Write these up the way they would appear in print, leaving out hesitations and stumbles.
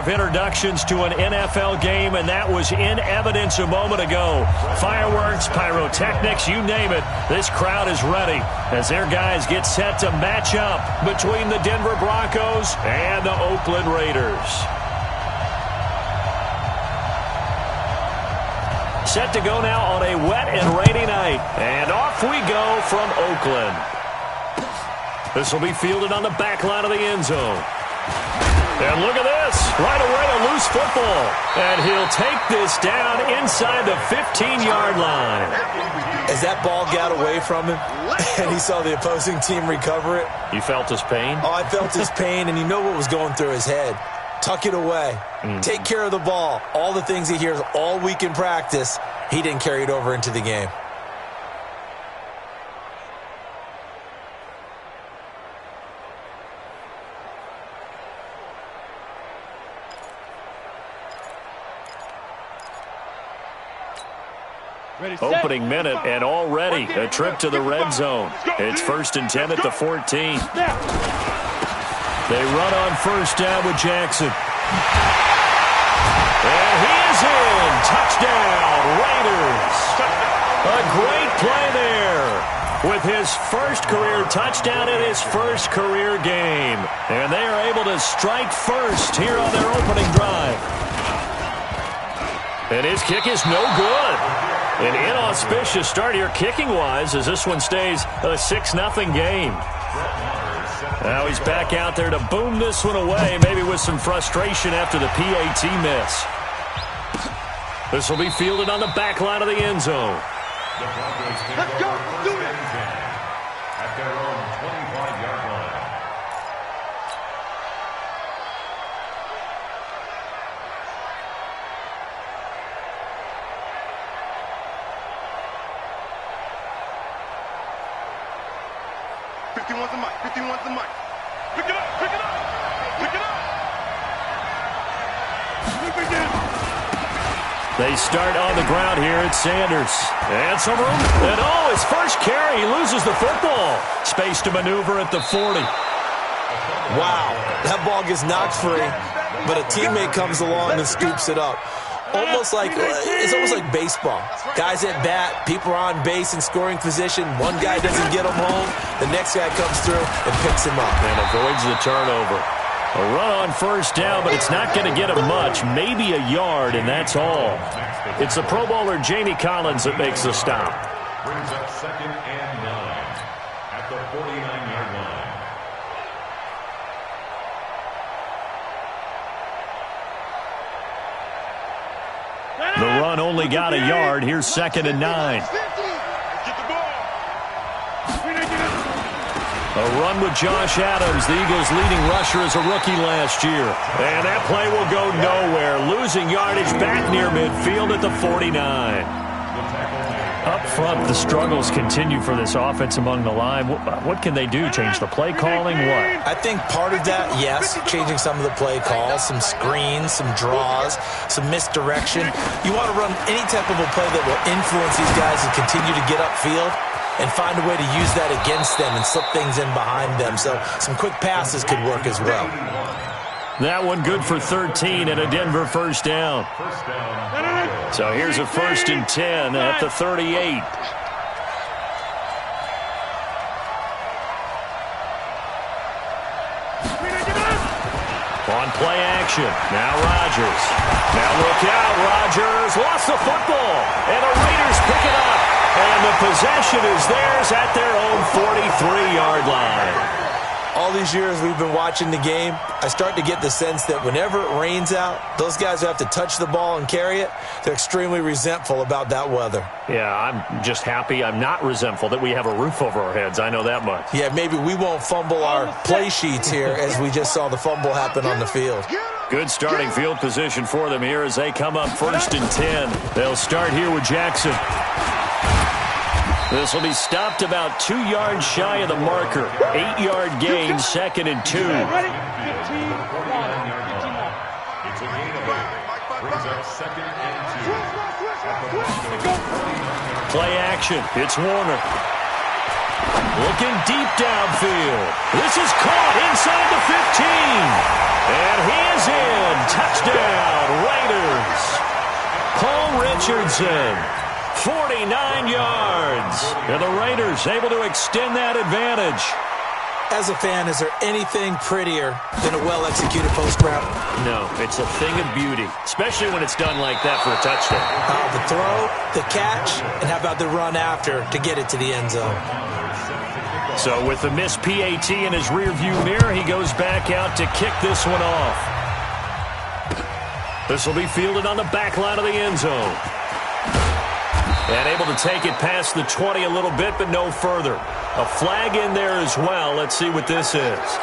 introductions to an NFL game, and that was in evidence a moment ago. Fireworks, pyrotechnics, you name it. This crowd is ready as their guys get set to match up between the Denver Broncos and the Oakland Raiders. Set to go now on a wet and rainy night. And off we go from Oakland. This will be fielded on the back line of the end zone. And look at this. Right away, a loose football. And he'll take this down inside the 15-yard line. As that ball got away from him and he saw the opposing team recover it. You felt his pain? Oh, I felt his pain, and you know what was going through his head. Tuck it away. Take care of the ball. All the things he hears all week in practice, he didn't carry it over into the game. Opening minute, and already a trip to the red zone. It's 1st and 10 at the 14. They run on first down with Jackson. And he is in. Touchdown, Raiders. A great play there with his first career touchdown in his first career game. And they are able to strike first here on their opening drive. And his kick is no good. An inauspicious start here kicking-wise as this one stays a 6-0 game. Now he's back out there to boom this one away, maybe with some frustration after the PAT miss. This will be fielded on the back line of the end zone. Let's go. Do it. At their own 25-yard line. The mic. 51's the mic. Pick it up. Pick it up. Pick it up. They start on the ground here at Sanders. And some room. And oh, his first carry. He loses the football. Space to maneuver at the 40. Wow. That ball gets knocked free, but a teammate comes along and scoops it up. It's almost like baseball. Guys at bat, people are on base in scoring position. One guy doesn't get him home. The next guy comes through and picks him up. And avoids the turnover. A run on first down, but it's not going to get him much. Maybe a yard, and that's all. It's the Pro Bowler Jamie Collins that makes the stop. Brings up 2nd and 9 at the 49-yard line. The run only got a yard. Here's 2nd and 9. A run with Josh Adams, the Eagles' leading rusher as a rookie last year. And that play will go nowhere. Losing yardage back near midfield at the 49. Up front, the struggles continue for this offense among the line. What can they do? Change the play calling? What? I think part of that, yes, changing some of the play calls, some screens, some draws, some misdirection. You want to run any type of a play that will influence these guys and continue to get upfield and find a way to use that against them and slip things in behind them. So some quick passes could work as well. That one good for 13 and a Denver first down. So here's a 1st and 10 at the 38. On play action. Now Rodgers. Now look out. Rodgers lost the football. And the Raiders pick it up. And the possession is theirs at their own 43-yard line. All these years we've been watching the game, I start to get the sense that whenever it rains out, those guys who have to touch the ball and carry it, they're extremely resentful about that weather. Yeah, I'm just happy I'm not resentful that we have a roof over our heads. I know that much. Yeah, maybe we won't fumble our play sheets here as we just saw the fumble happen on the field. Good starting field position for them here as they come up 1st and 10. They'll start here with Jackson. This will be stopped about 2 yards shy of the marker. 8-yard gain, 2nd and 2. It's a gain of 8. Brings up 2nd and 2. Play action. It's Warner. Looking deep downfield. This is caught inside the 15. And he is in. Johnson. 49 yards. And the Raiders able to extend that advantage. As a fan, is there anything prettier than a well-executed post route? No, it's a thing of beauty, especially when it's done like that for a touchdown. The throw, the catch, and how about the run after to get it to the end zone? So with the missed PAT in his rearview mirror, he goes back out to kick this one off. This will be fielded on the back line of the end zone. And able to take it past the 20 a little bit, but no further. A flag in there as well. Let's see what this is.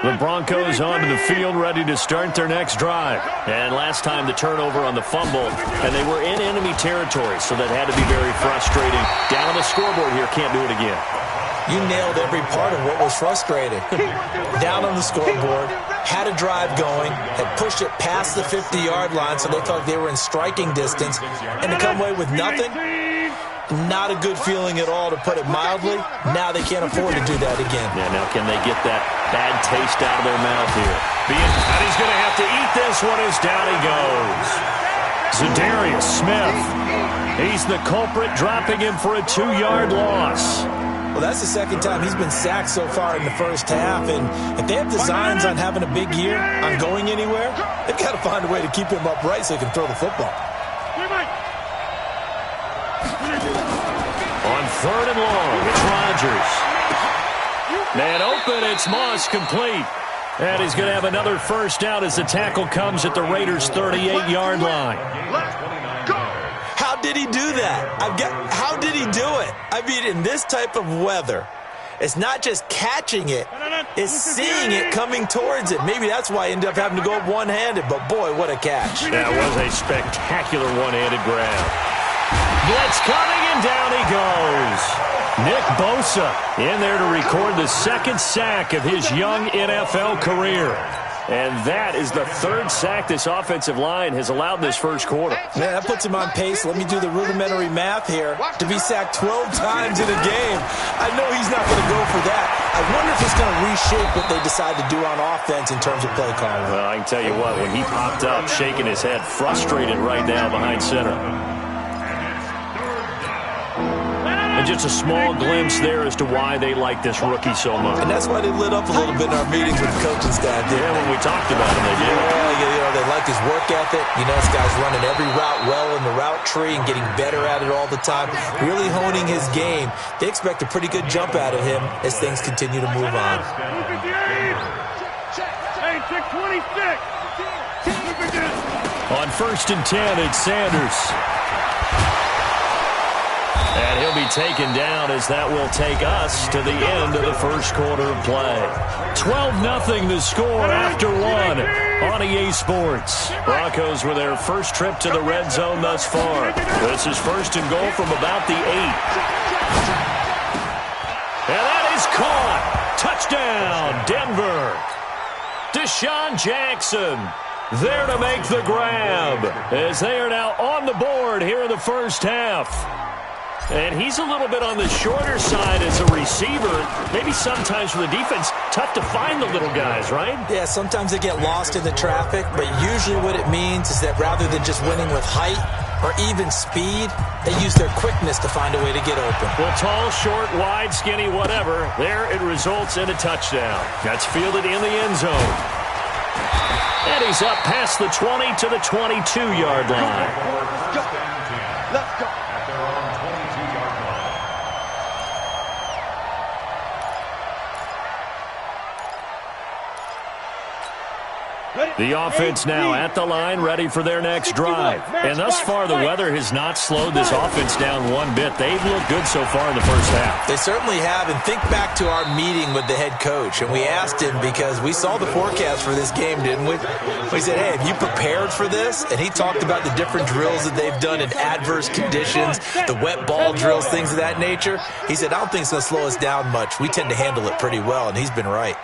The Broncos onto the field, ready to start their next drive. And last time the turnover on the fumble, and they were in enemy territory, so that had to be very frustrating. Down on the scoreboard here, can't do it again. You nailed every part of what was frustrating. Down on the scoreboard, had a drive going, had pushed it past the 50-yard line, so they thought they were in striking distance, and to come away with nothing, not a good feeling at all, to put it mildly. Now they can't afford to do that again. Yeah, now can they get that bad taste out of their mouth here? And he's going to have to eat this one as down he goes. Zadarius Smith. He's the culprit, dropping him for a 2-yard loss. Well, that's the second time he's been sacked so far in the first half, and if they have designs on having a big year, on going anywhere, they've got to find a way to keep him upright so he can throw the football. On 3rd and long, it's Rodgers. Man open, it's Moss, complete. And he's going to have another first down as the tackle comes at the Raiders' 38-yard line. How did he do that? How did he do it? I mean, in this type of weather, it's not just catching it, it's seeing it coming towards it. Maybe that's why he ended up having to go up one-handed, but boy, what a catch. That was a spectacular one-handed grab. Blitz coming, and down he goes. Nick Bosa in there to record the second sack of his young NFL career. And that is the 3rd sack this offensive line has allowed this first quarter. Man, that puts him on pace. Let me do the rudimentary math here. To be sacked 12 times in a game, I know he's not going to go for that. I wonder if it's going to reshape what they decide to do on offense in terms of play calling. Well, I can tell you what, when he popped up, shaking his head, frustrated right now behind center. And just a small glimpse there as to why they like this rookie so much. And that's why they lit up a little bit in our meetings with the coaching staff. Yeah, when we talked about him, they did. Yeah, they like his work ethic. You know, this guy's running every route well in the route tree and getting better at it all the time, really honing his game. They expect a pretty good jump out of him as things continue to move on. On 1st and 10, it's Sanders. And he'll be taken down as that will take us to the end of the first quarter of play. 12-0 the score after 1 on EA Sports. Broncos with their first trip to the red zone thus far. This is 1st and goal from about the 8. And that is caught. Touchdown, Denver. Deshaun Jackson there to make the grab as they are now on the board here in the first half. And he's a little bit on the shorter side as a receiver. Maybe sometimes for the defense, tough to find the little guys, right? Yeah, sometimes they get lost in the traffic, but usually what it means is that rather than just winning with height or even speed, they use their quickness to find a way to get open. Well, tall, short, wide, skinny, whatever, there it results in a touchdown. That's fielded in the end zone. And he's up past the 20 to the 22-yard line. Let's go. The offense now at the line, ready for their next drive. And thus far, the weather has not slowed this offense down one bit. They've looked good so far in the first half. They certainly have. And think back to our meeting with the head coach. And we asked him, because we saw the forecast for this game, didn't we? We said, hey, have you prepared for this? And he talked about the different drills that they've done in adverse conditions, the wet ball drills, things of that nature. He said, I don't think it's going to slow us down much. We tend to handle it pretty well, and he's been right.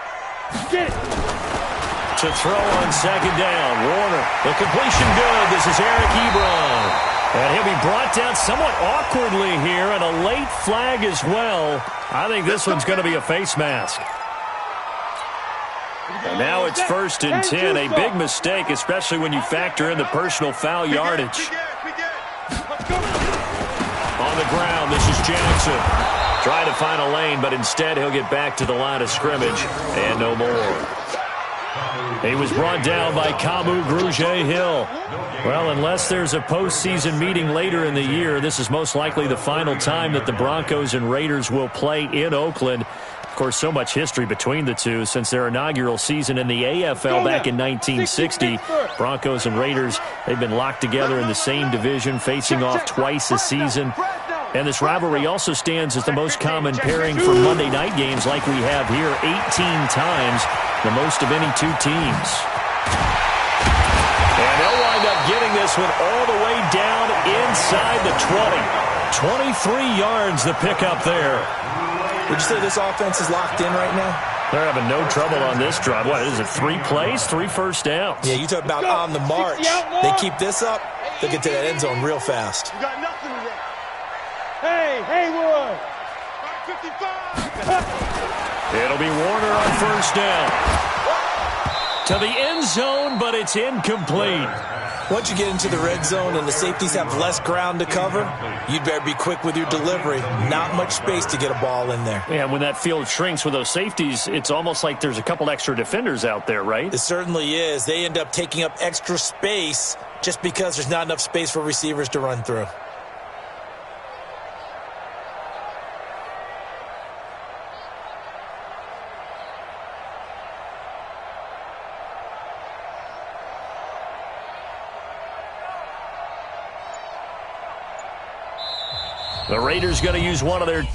To throw on second down, Warner. The completion good. This is Eric Ebron. And he'll be brought down somewhat awkwardly here, and a late flag as well. I think this one's going to be a face mask. And now it's 1st and 10. A big mistake, especially when you factor in the personal foul yardage. On the ground, this is Jackson. Trying to find a lane, but instead he'll get back to the line of scrimmage and no more. He was brought down by Kamu Grugier-Hill. Well, unless there's a postseason meeting later in the year, this is most likely the final time that the Broncos and Raiders will play in Oakland. Of course, so much history between the two since their inaugural season in the AFL back in 1960. Broncos and Raiders, they've been locked together in the same division, facing off twice a season. And this rivalry also stands as the most common pairing for Monday night games like we have here, 18 times, the most of any two teams. And they'll wind up getting this one all the way down inside the 20. 23 yards the pickup there. Would you say this offense is locked in right now? They're having no trouble on this drive. What is it, 3 plays, 3 first downs? Yeah, you talk about on the march. They keep this up, they'll get to that end zone real fast. You got nothing to run. Hey, Haywood. 55. It'll be Warner on first down. To the end zone, but it's incomplete. Once you get into the red zone and the safeties have less ground to cover, you'd better be quick with your delivery. Not much space to get a ball in there. Yeah, when that field shrinks with those safeties, it's almost like there's a couple extra defenders out there, right? It certainly is. They end up taking up extra space just because there's not enough space for receivers to run through. The Raiders going to use one of their...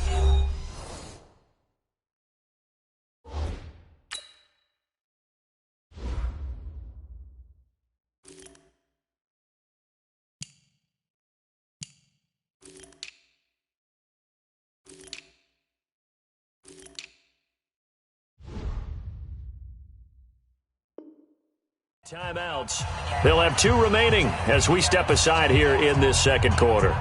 timeouts. They'll have 2 remaining as we step aside here in this second quarter.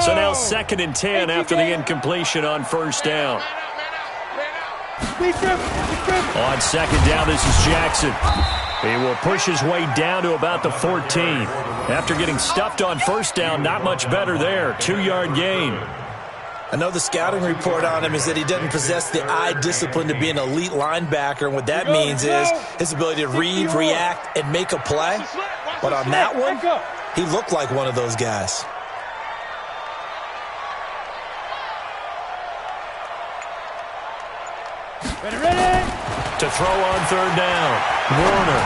So now 2nd and 10 after the incompletion on first down. On second down, this is Jackson. He will push his way down to about the 14. After getting stuffed on first down, not much better there. 2-yard gain. I know the scouting report on him is that he doesn't possess the eye discipline to be an elite linebacker, and what that means is his ability to read, react, and make a play. But on that one, he looked like one of those guys. Ready. To throw on third down. Warner.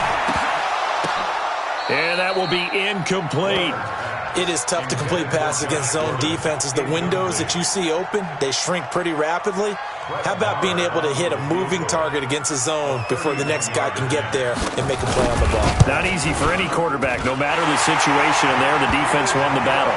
And that will be incomplete. It is tough to complete passes against zone defenses. The windows that you see open, they shrink pretty rapidly. How about being able to hit a moving target against a zone before the next guy can get there and make a play on the ball? Not easy for any quarterback, no matter the situation, and there the defense won the battle.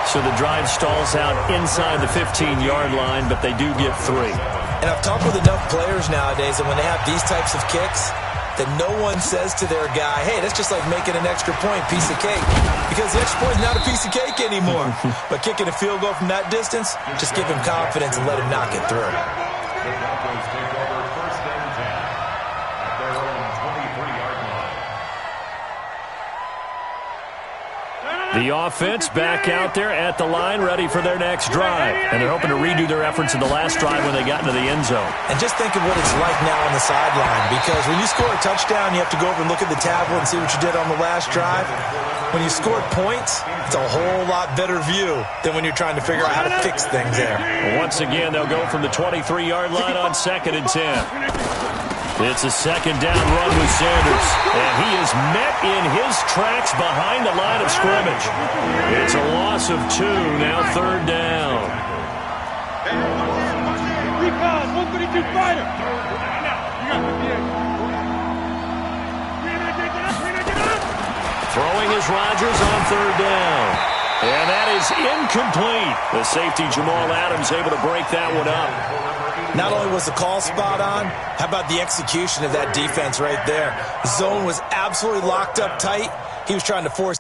So the drive stalls out inside the 15-yard line, but they do get 3. And I've talked with enough players nowadays that when they have these types of kicks, that no one says to their guy, hey, that's just like making an extra point, piece of cake. Because the extra point is not a piece of cake anymore. But kicking a field goal from that distance, just give him confidence and let him knock it through. The Broncos take over 1st and 10 at their own 23-yard line. The offense back out there at the line, ready for their next drive. And they're hoping to redo their efforts in the last drive when they got into the end zone. And just think of what it's like now on the sideline, because when you score a touchdown, you have to go over and look at the tablet and see what you did on the last drive. When you scored points, it's a whole lot better view than when you're trying to figure out how to fix things there. Well, once again, they'll go from the 23-yard line on 2nd and 10. It's a second down run with Sanders, and he is met in his tracks behind the line of scrimmage. It's a loss of 2, now 3rd down. Recon, 132 fighter. Throwing is Rodgers on 3rd down. And that is incomplete. The safety, Jamal Adams, able to break that one up. Not only was the call spot on, how about the execution of that defense right there? The zone was absolutely locked up tight. He was trying to force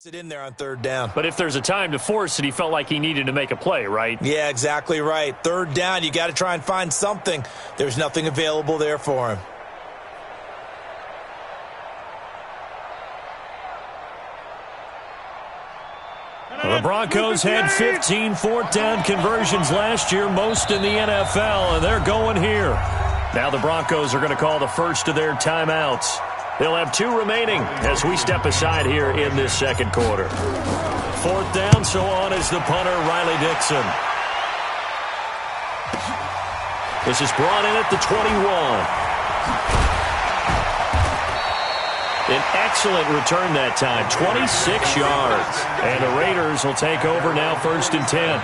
It in there on third down. But if there's a time to force it, he felt like he needed to make a play, right? Yeah, exactly right. Third down, you got to try and find something. There's nothing available there for him. The Broncos had 15 fourth down conversions last year, most in the NFL, and they're going here. Now the Broncos are going to call the first of their timeouts. They'll have 2 remaining as we step aside here in this second quarter. Fourth down, so on is the punter, Riley Dixon. This is brought in at the 21. An excellent return that time, 26 yards. And the Raiders will take over now, 1st and 10.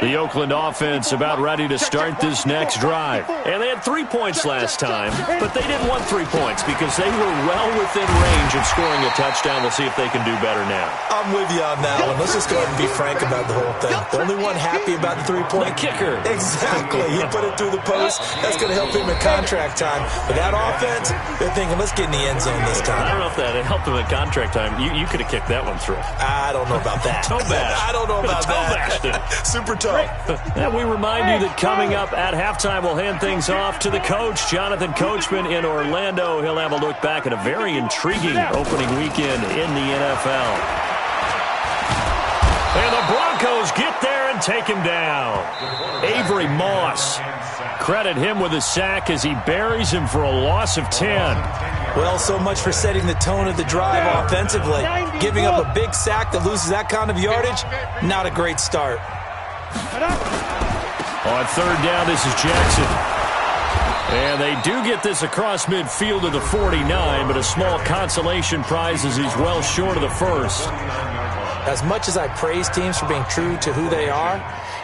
The Oakland offense about ready to start this next drive. And they had 3 points last time, but they didn't want 3 points because they were well within range of scoring a touchdown. We'll see if they can do better now. I'm with you on that one. Let's just go ahead and be frank about the whole thing. The only one happy about the 3-point kicker. Exactly. He put it through the post. That's going to help him in contract time. But that offense, they're thinking, let's get in the end zone this time. I don't know if that helped him in contract time. You could have kicked that one through. I don't know about that. Toe bash. I don't know about that. Super toe. And we remind you that coming up at halftime, we'll hand things off to the coach, Jonathan Coachman in Orlando. He'll have a look back at a very intriguing opening weekend in the NFL. And the Broncos get there and take him down. Avery Moss. Credit him with a sack as he buries him for a loss of 10. Well, so much for setting the tone of the drive offensively. Giving up a big sack that loses that kind of yardage, not a great start. On third down, this is Jackson. And they do get this across midfield to the 49, but a small consolation prize as he's well short of the first. As much as I praise teams for being true to who they are,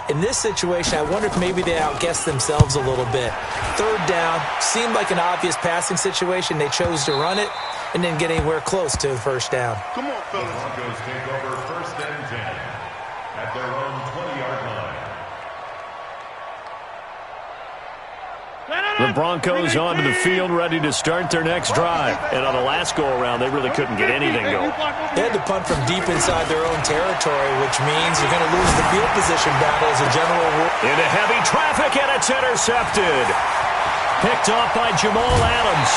in this situation, I wonder if maybe they outguessed themselves a little bit. Third down, seemed like an obvious passing situation. They chose to run it and didn't get anywhere close to the first down. Come on, fellas. The Broncos take over 1st and 10 at their own 20-yard line. The Broncos onto the field, ready to start their next drive. And on the last go-around, they really couldn't get anything going. They had to punt from deep inside their own territory, which means you're going to lose the field position battle as a general rule. Into heavy traffic, and it's intercepted. Picked off by Jamal Adams.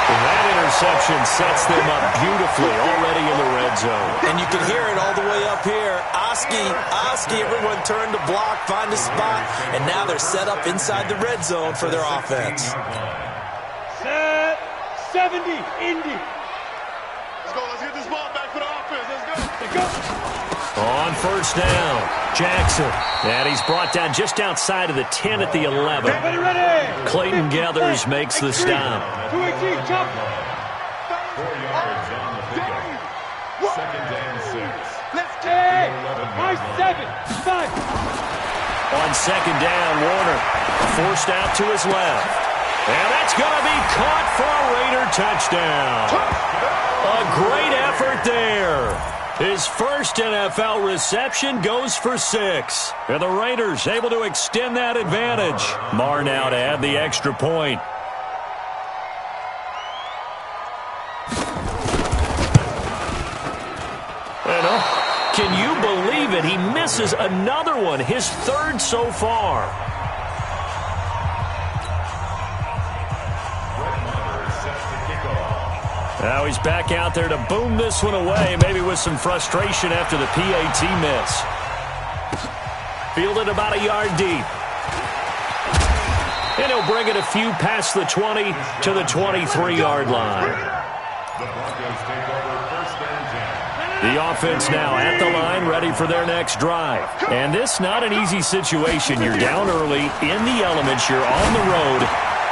That interception sets them up beautifully already in the red zone. And you can hear it all the way up here. Oski, everyone turned to block, find a spot, and now they're set up inside the red zone for their offense. Set 70, Indy. Let's go. Let's get this ball back for the offense. Let's go. Let's go. On first down, Jackson. And he's brought down just outside of the 10 at the 11. Ready. Clayton Gathers makes the stop. 2-18, chop. 4 yards on the pickup. 2nd and 6. Let's take 5-7-5. On second down, Warner forced out to his left. And that's going to be caught for a Raider touchdown. A great effort there. His first NFL reception goes for 6. And the Raiders able to extend that advantage. Marr now to add the extra point. Can you believe it? He misses another one, his 3rd so far. Now he's back out there to boom this one away, maybe with some frustration after the PAT miss. Fielded about a yard deep. And he'll bring it a few past the 20 to the 23-yard line. The Broncos take over 1st and 10. The offense now at the line, ready for their next drive. And this not an easy situation. You're down early, in the elements, you're on the road.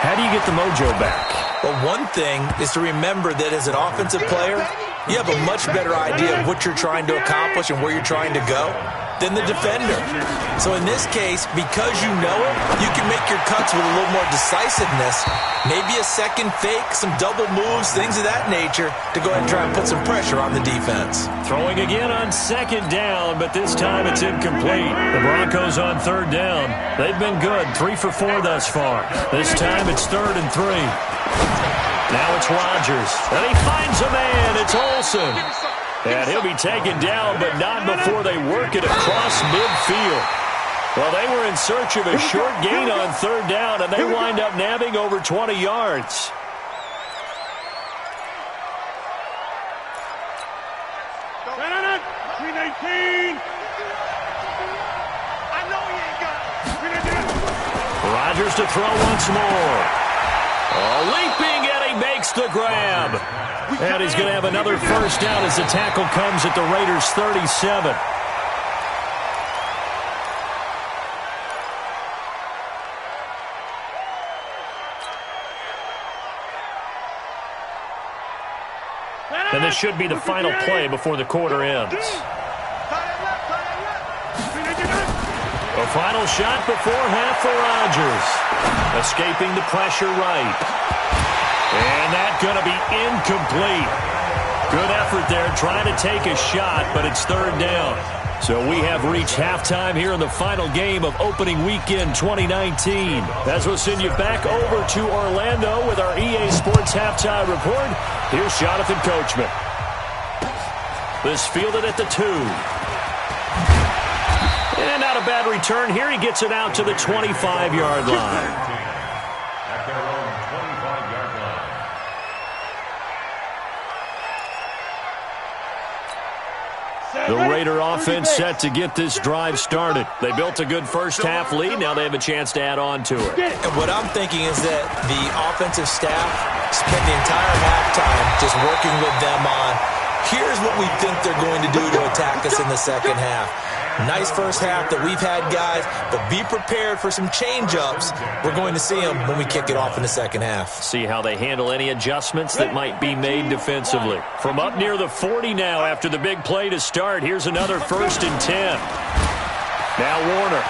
How do you get the mojo back? Well, one thing is to remember that as an offensive player, you have a much better idea of what you're trying to accomplish and where you're trying to go. than the defender. So in this case, because you know it, you can make your cuts with a little more decisiveness. Maybe a second fake, some double moves, things of that nature to go ahead and try and put some pressure on the defense. Throwing again on second down, but this time it's incomplete. The Broncos on third down. They've been good, 3 for 4 thus far. This time it's 3rd and 3. Now it's Rodgers, and he finds a man. It's Olsen. And he'll be taken down, but not before they work it across midfield. Well, they were in search of a short gain on third down, and they wind up nabbing over 20 yards. Rodgers to throw once more. Leaping, and he makes the grab. And he's going to have another first down as the tackle comes at the Raiders' 37. And this should be the final play before the quarter ends. A final shot before half for Rodgers. Escaping the pressure right. And that's going to be incomplete. Good effort there trying to take a shot, but it's third down. So we have reached halftime here in the final game of opening weekend 2019. As we'll send you back over to Orlando with our EA Sports halftime report, here's Jonathan Coachman. This fielded at the 2. And not a bad return here. He gets it out to the 25-yard line. At their own 25-yard line. The Raider offense set to get this drive started. They built a good first-half lead. Now they have a chance to add on to it. And what I'm thinking is that the offensive staff spent the entire halftime just working with them on, here's what we think they're going to do to attack us in the second half. Nice first half that we've had, guys, but be prepared for some change-ups. We're going to see them when we kick it off in the second half. See how they handle any adjustments that might be made defensively. From up near the 40 now after the big play to start, here's another 1st and 10. Now Warner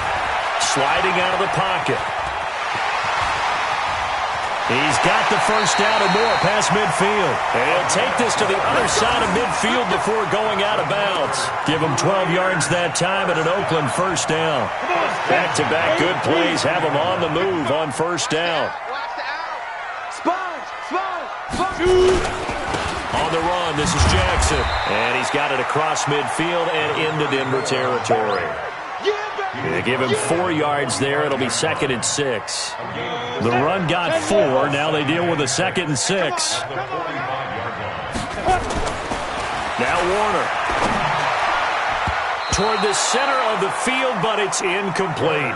sliding out of the pocket. He's got the first down and more past midfield. And he'll take this to the other side of midfield before going out of bounds. Give him 12 yards that time and an Oakland first down. Back-to-back good plays have him on the move on first down. On the run, this is Jackson. And he's got it across midfield and into Denver territory. They give him 4 yards there. It'll be 2nd and 6. The run got 4. Now they deal with a 2nd and 6. Now Warner. Toward the center of the field, but it's incomplete.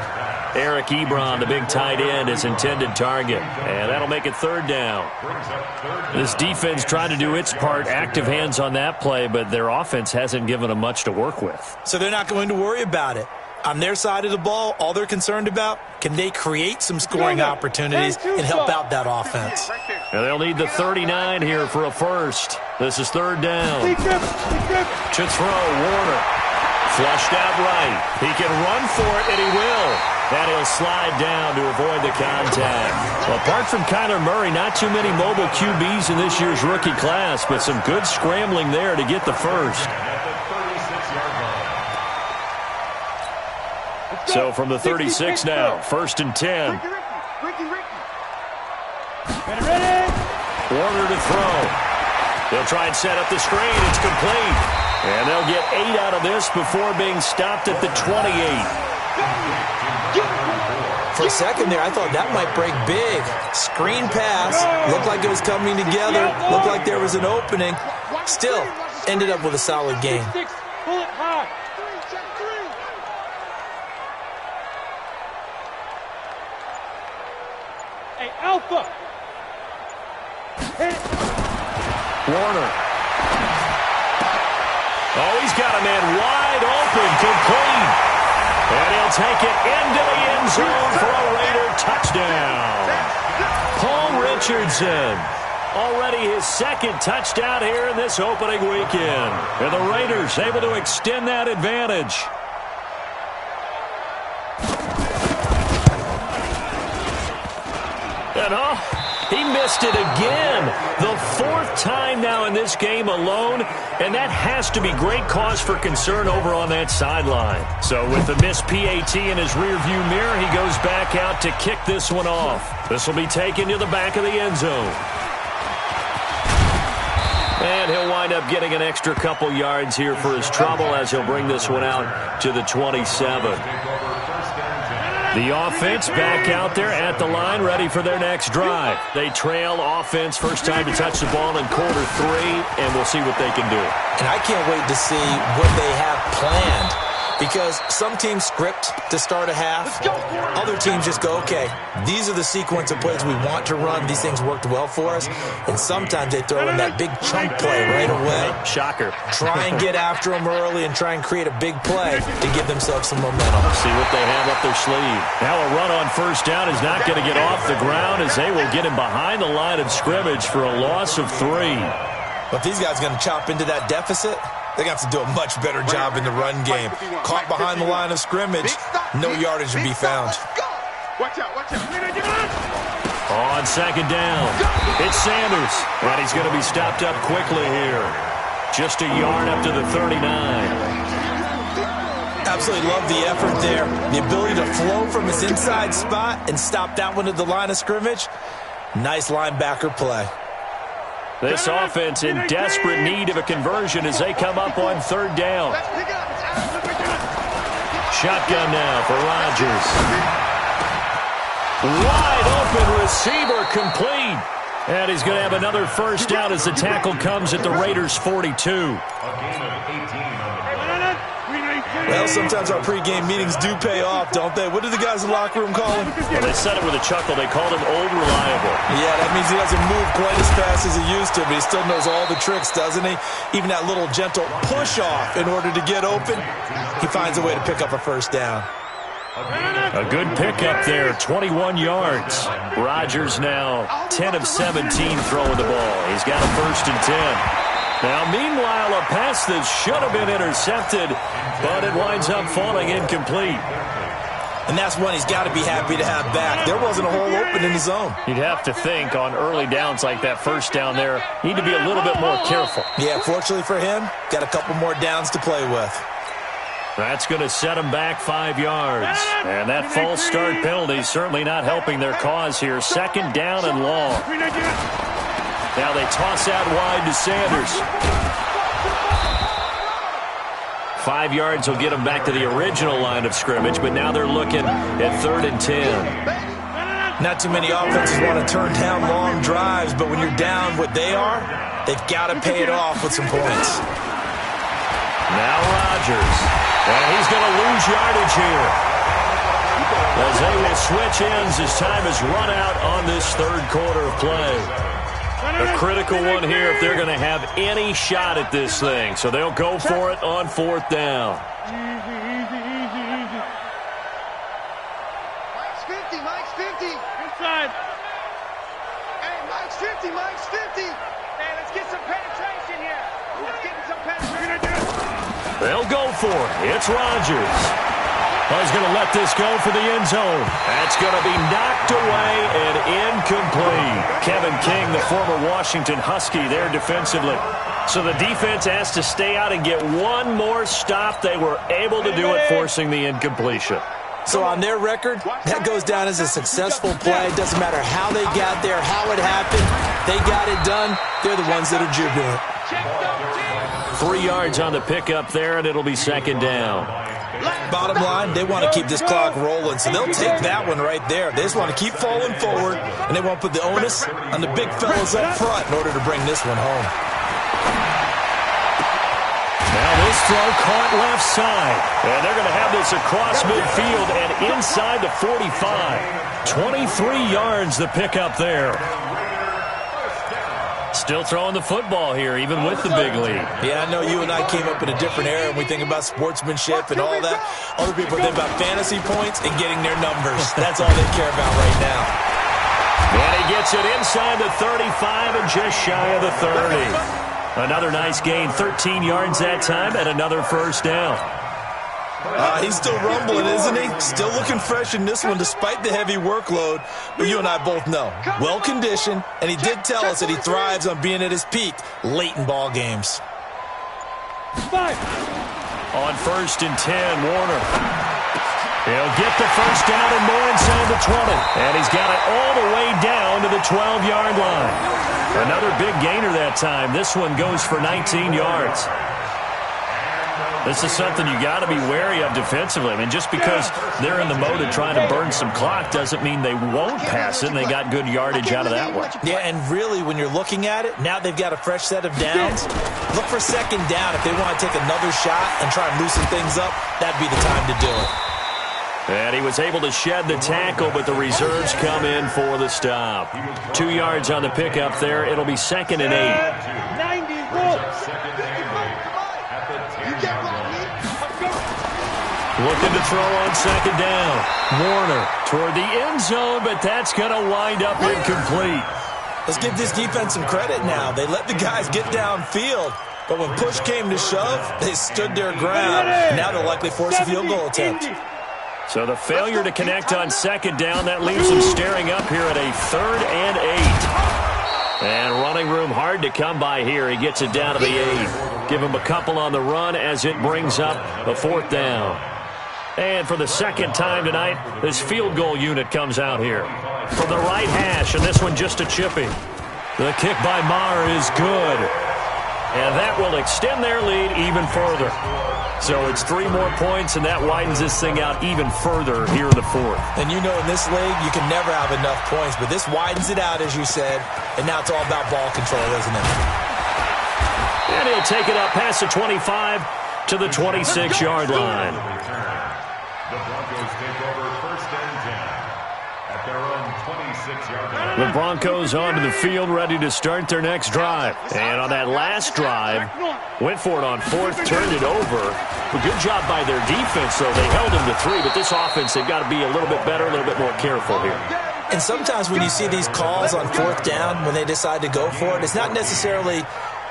Eric Ebron, the big tight end, is intended target. And that'll make it third down. This defense tried to do its part, active hands on that play, but their offense hasn't given them much to work with. So they're not going to worry about it. On their side of the ball, all they're concerned about, can they create some scoring opportunities and help out that offense? And they'll need the 39 here for a first. This is third down. To throw, Warner. Flushed out right. He can run for it, and he will. And he'll slide down to avoid the contact. Well, apart from Kyler Murray, not too many mobile QBs in this year's rookie class, but some good scrambling there to get the first. So from the 36 now, 1st and 10. Warner to throw. They'll try and set up the screen. It's complete. And they'll get 8 out of this before being stopped at the 28. For a second there, I thought that might break big. Screen pass. Looked like it was coming together. Looked like there was an opening. Still, ended up with a solid game. Alpha. Warner. Oh, he's got a man wide open, complete. And he'll take it into the end zone for a Raider touchdown. Paul Richardson. Already his 2nd touchdown here in this opening weekend. And the Raiders able to extend that advantage. And he missed it again. The fourth time now in this game alone, and that has to be great cause for concern over on that sideline. So with the missed PAT in his rearview mirror, he goes back out to kick this one off. This will be taken to the back of the end zone. And he'll wind up getting an extra couple yards here for his trouble as he'll bring this one out to the 27. The offense back out there at the line, ready for their next drive. They trail offense, first time to touch the ball in quarter 3, and we'll see what they can do. And I can't wait to see what they have planned, because some teams script to start a half. Other teams just go, okay, these are the sequence of plays we want to run. These things worked well for us. And sometimes they throw in that big chunk play right away. Shocker. Try and get after them early and try and create a big play to give themselves some momentum. See what they have up their sleeve. Now a run on first down is not going to get off the ground, as they will get him behind the line of scrimmage for a loss of 3. But these guys are going to chop into that deficit. They're going to have to do a much better job in the run game. Caught behind the line of scrimmage, no yardage to be found. Watch out, watch out. On second down, it's Sanders. And he's going to be stopped up quickly here. Just a yard up to the 39. Absolutely love the effort there. The ability to flow from his inside spot and stop that one at the line of scrimmage. Nice linebacker play. This offense in desperate need of a conversion as they come up on third down. Shotgun now for Rodgers. Wide open receiver, complete. And he's going to have another first down as the tackle comes at the Raiders' 42. Well, sometimes our pregame meetings do pay off, don't they? What do the guys in the locker room call him? Well, they said it with a chuckle. They called him Old Reliable. Yeah, that means he doesn't move quite as fast as he used to, but he still knows all the tricks, doesn't he? Even that little gentle push-off in order to get open, he finds a way to pick up a first down. A good pickup there, 21 yards. Rodgers now 10 of 17 throwing the ball. He's got a first and 10. Now, meanwhile, a pass that should have been intercepted, but it winds up falling incomplete. And that's one he's got to be happy to have back. There wasn't a hole open in the zone. You'd have to think on early downs like that first down there, need to be a little bit more careful. Yeah, fortunately for him, got a couple more downs to play with. That's going to set him back 5 yards. And that false start penalty certainly not helping their cause here. Second down and long. Now they toss out wide to Sanders. 5 yards will get them back to the original line of scrimmage, but now they're looking at 3rd and 10. Not too many offenses want to turn down long drives, but when you're down what they are, they've got to pay it off with some points. Now Rodgers. And he's going to lose yardage here, as they will switch ends as time has run out on this third quarter of play. A critical one here if they're going to have any shot at this thing. So they'll go for it on 4th down. Easy. Mike's 50. Inside. Hey, Mike's 50. Hey, let's get some penetration here. Let's get some penetration. They'll go for it. It's Rodgers. He's going to let this go for the end zone. That's going to be knocked away and incomplete. Kevin King, the former Washington Husky, there defensively. So the defense has to stay out and get one more stop. They were able to do it, forcing the incompletion. So on their record, that goes down as a successful play. It doesn't matter how they got there, how it happened. They got it done. They're the ones that are jubilant. 3 yards on the pickup there, and it'll be second down. Bottom line, they want to keep this clock rolling, so they'll take that one right there. They just want to keep falling forward, and they want to put the onus on the big fellas up front in order to bring this one home. Now this throw caught left side, and they're going to have this across midfield and inside the 45. 23 yards the pickup there. Still throwing the football here, even with the big lead. Yeah, I know you and I came up in a different era, and we think about sportsmanship and all that. Other people think about fantasy points and getting their numbers. That's all they care about right now. And he gets it inside the 35 and just shy of the 30. Another nice gain, 13 yards that time, and another first down. He's still rumbling, isn't he? Still looking fresh in this one despite the heavy workload. But you and I both know, well-conditioned, and he did tell us that he thrives on being at his peak late in ball games. On 1st and 10, Warner. He'll get the first down and more inside the 20. And he's got it all the way down to the 12-yard line. Another big gainer that time. This one goes for 19 yards. This is something you got to be wary of defensively. I mean, just because they're in the mode of trying to burn some clock doesn't mean they won't pass it, and they got good yardage out of that one. Yeah, and really, when you're looking at it, now they've got a fresh set of downs. Look for second down. If they want to take another shot and try and loosen things up, that'd be the time to do it. And he was able to shed the tackle, but the reserves come in for the stop. 2 yards on the pickup there. It'll be 2nd and 8. Looking to throw on 2nd down. Warner toward the end zone, but that's going to wind up incomplete. Let's give this defense some credit now. They let the guys get downfield, but when push came to shove, they stood their ground. Now they'll likely force a field goal attempt. So the failure to connect on 2nd down, that leaves them staring up here at a 3rd and 8. And running room hard to come by here. He gets it down to the 8. Give him a couple on the run as it brings up a 4th down. And for the 2nd time tonight, this field goal unit comes out here. From the right hash, and this one just a chippy. The kick by Maher is good. And that will extend their lead even further. So it's 3 more points, and that widens this thing out even further here in the 4th. And you know in this league, you can never have enough points, but this widens it out, as you said, and now it's all about ball control, isn't it? And he'll take it up past the 25 to the 26-yard line. The Broncos take over 1st and 10 at their own 26-yard line. The Broncos onto the field, ready to start their next drive. And on that last drive, went for it on 4th, turned it over. A good job by their defense, though. They held them to 3, but this offense, they've got to be a little bit better, a little bit more careful here. And sometimes when you see these calls on 4th down, when they decide to go for it, it's not necessarily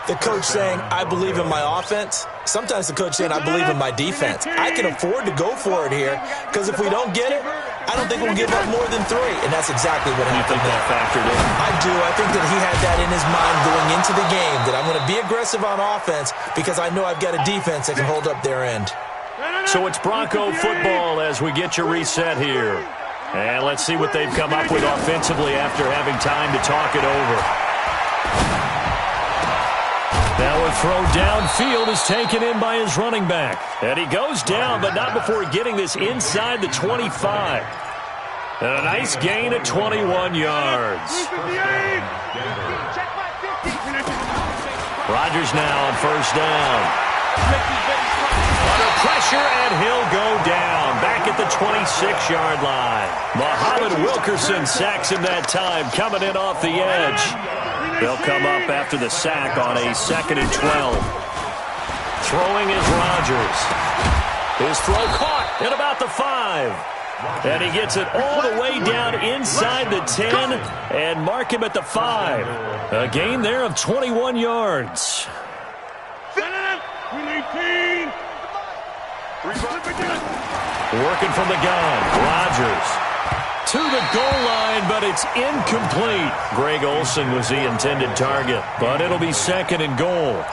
the coach saying, I believe in my offense. Sometimes the coach saying, I believe in my defense. I can afford to go for it here, because if we don't get it, I don't think we'll give up more than 3. And that's exactly what happened there. Factored in. I do. I think that he had that in his mind going into the game, that I'm going to be aggressive on offense because I know I've got a defense that can hold up their end. So it's Bronco football as we get you reset here. And let's see what they've come up with offensively after having time to talk it over. Now a throw downfield is taken in by his running back. And he goes down, but not before getting this inside the 25. And a nice gain of 21 yards. Rodgers now on 1st down. Under pressure, and he'll go down. Back at the 26-yard line. Muhammad Wilkerson sacks him that time, coming in off the edge. They'll come up after the sack on a 2nd and 12. Throwing is Rodgers. His throw caught at about the 5. And he gets it all the way down inside the 10 and mark him at the 5. A gain there of 21 yards. Working from the gun, Rodgers to the goal line, but it's incomplete. Greg Olsen was the intended target, but it'll be 2nd and goal.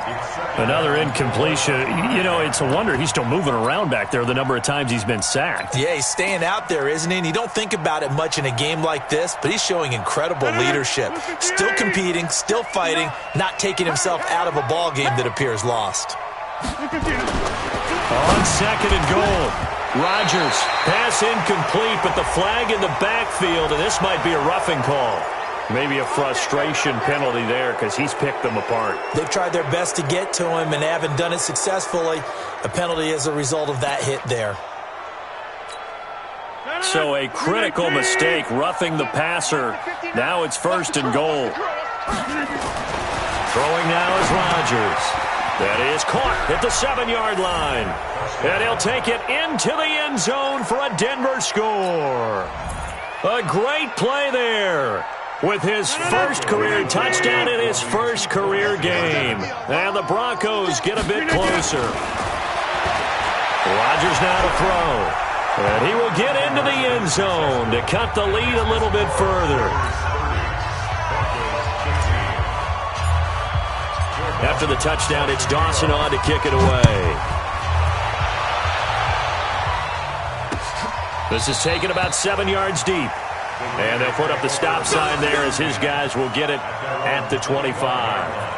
Another incompletion. You know, it's a wonder he's still moving around back there the number of times he's been sacked. Yeah, he's staying out there, isn't he? And you don't think about it much in a game like this, but he's showing incredible leadership. Still competing, still fighting, not taking himself out of a ball game that appears lost. On 2nd and goal. Rodgers, pass incomplete, but the flag in the backfield, and this might be a roughing call. Maybe a frustration penalty there because he's picked them apart. They've tried their best to get to him and haven't done it successfully. A penalty as a result of that hit there. So a critical mistake, roughing the passer. Now it's 1st and goal. Throwing now is Rodgers. That is caught at the 7-yard line. And he'll take it into the end zone for a Denver score. A great play there with his first career touchdown in his first career game. And the Broncos get a bit closer. Rodgers now to throw. And he will get into the end zone to cut the lead a little bit further. After the touchdown, it's Dawson on to kick it away. This is taken about 7 yards deep. And they'll put up the stop sign there as his guys will get it at the 25.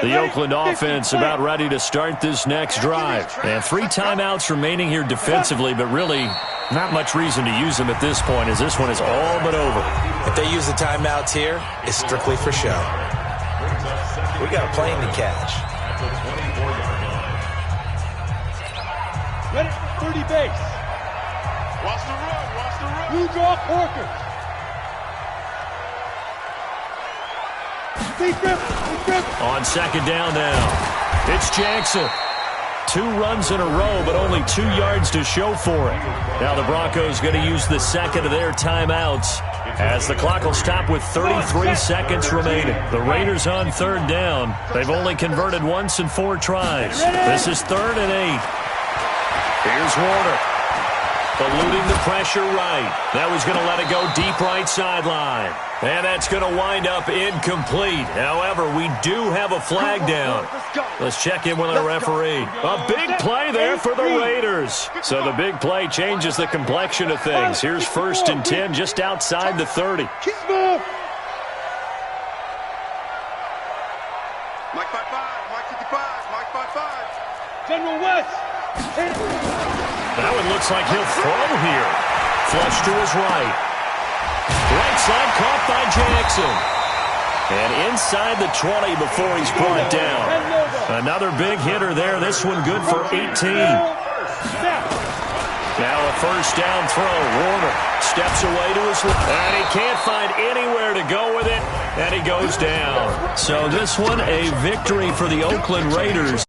The Oakland offense about ready to start this next drive. And 3 timeouts remaining here defensively, but really not much reason to use them at this point as this one is all but over. If they use the timeouts here, it's strictly for show. We got a plane to catch. Ready, 30 base. Watch the run, watch the run. Blue draw Corker. On second down now, it's Jackson. 2 runs in a row, but only 2 yards to show for it. Now the Broncos going to use the second of their timeouts as the clock will stop with 33 seconds remaining. The Raiders on third down. They've only converted once in 4 tries. This is 3rd and 8. Here's Warner. Eluding the pressure right. That was going to let it go deep right sideline. And that's going to wind up incomplete. However, we do have a flag down. Let's check in with our referee. A big play there for the Raiders. So the big play changes the complexion of things. Here's 1st and 10 just outside the 30. Mike 5-5, Mike 55, Mike 5-5. General West. That one looks like he'll throw here. Flush to his right. Right side caught by Jackson. And inside the 20 before he's brought down. Another big hitter there. This one good for 18. Now a 1st down throw. Warner steps away to his left. And he can't find anywhere to go with it. And he goes down. So this one a victory for the Oakland Raiders.